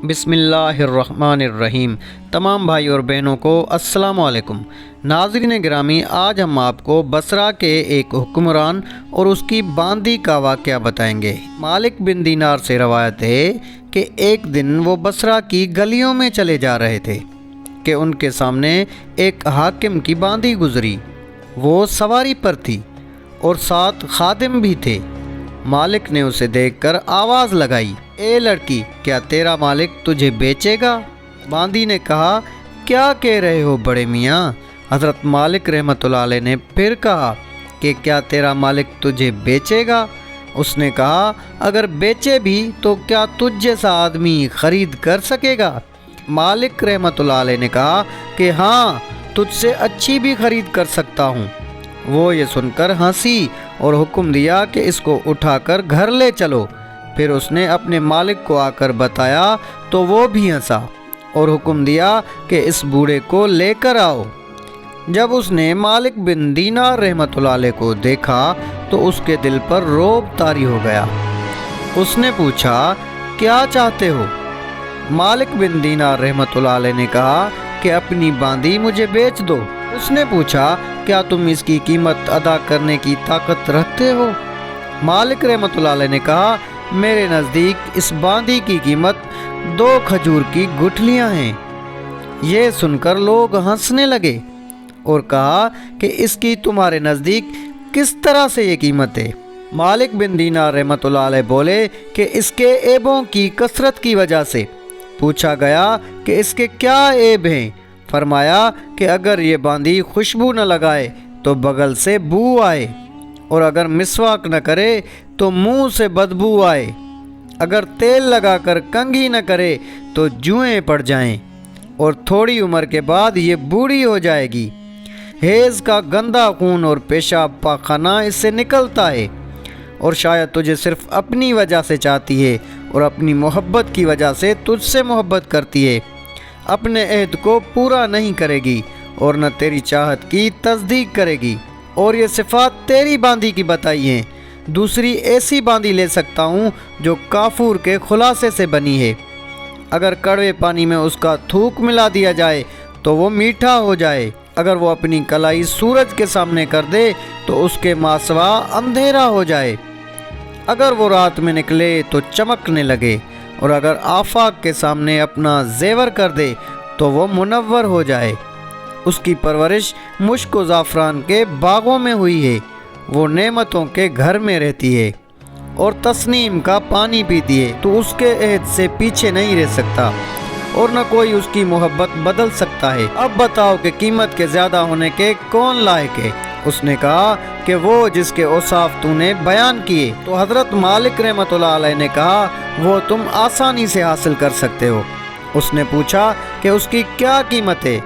बिस्मिल्लाहिर्रहमानिर्रहीम। तमाम भाई और बहनों को अस्सलाम वालेकुम। नाज़रीन गिरामी, आज हम आपको बसरा के एक हुक्मरान और उसकी बांदी का वाक़या बताएंगे। मालिक बिन दीनार से रवायत है कि एक दिन वो बसरा की गलियों में चले जा रहे थे कि उनके सामने एक हाकिम की बांदी गुजरी। वो सवारी पर थी और साथ खादिम भी थे। मालिक ने उसे देखकर आवाज़ लगाई, ए लड़की, क्या तेरा मालिक तुझे बेचेगा? बांदी ने कहा, क्या कह रहे हो बड़े मियाँ? हज़रत मालिक रहमतुल्लाह अलैह ने फिर कहा कि क्या तेरा मालिक तुझे बेचेगा? उसने कहा, अगर बेचे भी तो क्या तुझ जैसा आदमी ख़रीद कर सकेगा? मालिक रहमतुल्लाह अलैह ने कहा कि हाँ, तुझसे अच्छी भी ख़रीद कर सकता हूँ। वो ये सुनकर हंसी और हुक्म दिया कि इसको उठाकर घर ले चलो। फिर उसने अपने मालिक को आकर बताया तो वो भी हंसा और हुक्म दिया कि इस बूढ़े को लेकर आओ। जब उसने मालिक बिन दीनार रहमतुल्लाह अलैह को देखा तो उसके दिल पर रोब तारी हो गया। उसने पूछा, क्या चाहते हो? मालिक बिन दीनार रहमतुल्लाह अलैह ने कहा कि अपनी बांदी मुझे बेच दो। उसने पूछा, क्या तुम इसकी कीमत अदा करने की ताकत रखते हो? मालिक रहमतुल्लाह अलैह ने कहा, मेरे नज़दीक इस बांदी की कीमत 2 खजूर की गुठलियाँ हैं। ये सुनकर लोग हंसने लगे और कहा कि इसकी तुम्हारे नज़दीक किस तरह से ये कीमत है? मालिक बिन दीनार रहमतुल्लाह अलैह बोले कि इसके ऐबों की कसरत की वजह से। पूछा गया कि इसके क्या ऐब हैं? फरमाया कि अगर ये बांदी खुशबू न लगाए तो बगल से बू आए, और अगर मिसवाक न करे तो मुंह से बदबू आए, अगर तेल लगाकर कंघी न करे तो जुएं पड़ जाएं, और थोड़ी उम्र के बाद ये बूढ़ी हो जाएगी। हेज़ का गंदा खून और पेशाब पाखाना इससे निकलता है, और शायद तुझे सिर्फ अपनी वजह से चाहती है और अपनी मोहब्बत की वजह से तुझसे मोहब्बत करती है। अपने अहद को पूरा नहीं करेगी और न तेरी चाहत की तस्दीक करेगी। और ये सिफ़ात तेरी बांदी की बताई हैं। दूसरी ऐसी बांदी ले सकता हूँ जो काफूर के खुलासे से बनी है। अगर कड़वे पानी में उसका थूक मिला दिया जाए तो वो मीठा हो जाए। अगर वो अपनी कलाई सूरज के सामने कर दे तो उसके मासवा अंधेरा हो जाए। अगर वो रात में निकले तो चमकने लगे, और अगर आफाक के सामने अपना जेवर कर दे तो वो मुनव्वर हो जाए। उसकी परवरिश मुश्क व ज़ाफ़रान के बागों में हुई है। वो नेमतों के घर में रहती है और तस्नीम का पानी पीती है। तो उसके अहद से पीछे नहीं रह सकता और न कोई उसकी मोहब्बत बदल सकता है। अब बताओ कि कीमत के ज़्यादा होने के कौन लायक है? उसने कहा कि वो जिसके औसाफ तूने बयान किए। तो हज़रत मालिक रहमतुल्लाह अलैह ने कहा, वो तुम आसानी से हासिल कर सकते हो। उसने पूछा कि उसकी क्या कीमत है?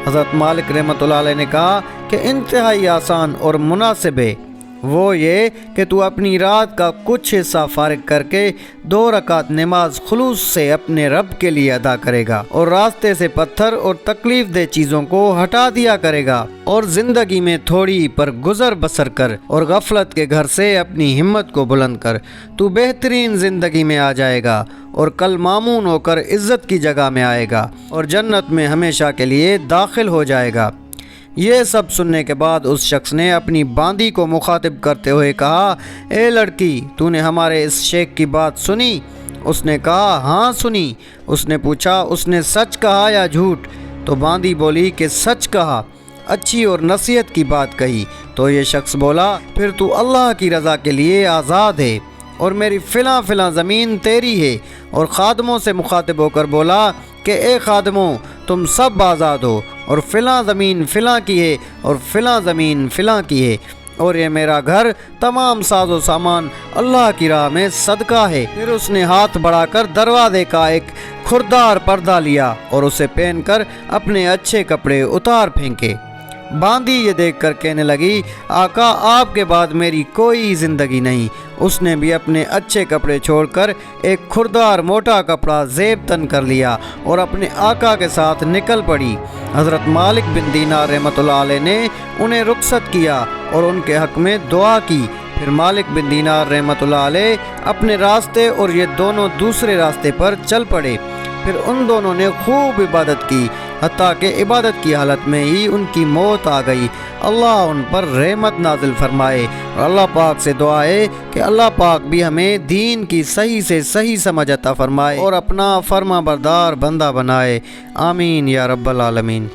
हज़रत मालिक रहमतुल्लाह अलैह ने कहा कि इंतहाई आसान और मुनासिब है। वो ये कि तू अपनी रात का कुछ हिस्सा फारिग करके 2 रकात नमाज खुलूस से अपने रब के लिए अदा करेगा, और रास्ते से पत्थर और तकलीफ दे चीज़ों को हटा दिया करेगा, और ज़िंदगी में थोड़ी पर गुजर बसर कर, और गफलत के घर से अपनी हिम्मत को बुलंद कर। तू बेहतरीन ज़िंदगी में आ जाएगा और कल मामून होकर इज़्ज़त की जगह में आएगा और जन्नत में हमेशा के लिए दाखिल हो जाएगा। ये सब सुनने के बाद उस शख्स ने अपनी बांदी को मुखातिब करते हुए कहा, ए लड़की, तूने हमारे इस शेख की बात सुनी? उसने कहा, हाँ सुनी। उसने पूछा, उसने सच कहा या झूठ? तो बांदी बोली कि सच कहा, अच्छी और नसीहत की बात कही। तो ये शख्स बोला, फिर तू अल्लाह की रज़ा के लिए आज़ाद है और मेरी फ़िला ज़मीन तेरी है। और ख़ादमों से मुखातिब होकर बोला कि ए ख़ादमों, तुम सब आज़ाद हो, और फ़िला ज़मीन फ़िला की है और फ़िला ज़मीन फ़िला की है, और ये मेरा घर तमाम साजो सामान अल्लाह की राह में सदका है। फिर उसने हाथ बढ़ाकर दरवाज़े का एक खुरदार पर्दा लिया और उसे पहनकर अपने अच्छे कपड़े उतार फेंके। बांदी ये देखकर कहने लगी, आका, आपके बाद मेरी कोई ज़िंदगी नहीं। उसने भी अपने अच्छे कपड़े छोड़कर एक खुरदार मोटा कपड़ा जेब तन कर लिया और अपने आका के साथ निकल पड़ी। हज़रत मालिक बिन दीनार रहमतुल्लाह अलैह ने उन्हें रुखसत किया और उनके हक़ में दुआ की। फिर मालिक बिन दीनार रहमतुल्लाह अलैह अपने रास्ते और ये दोनों दूसरे रास्ते पर चल पड़े। پھر ان دونوں نے خوب عبادت کی، حتیٰ کہ عبادت کی حالت میں ہی ان کی موت آ گئی۔ اللہ ان پر رحمت نازل فرمائے، اور اللہ پاک سے دعا ہے کہ اللہ پاک بھی ہمیں دین کی صحیح سے صحیح سمجھ عطا فرمائے اور اپنا فرما بردار بندہ بنائے۔ آمین یا رب العالمین۔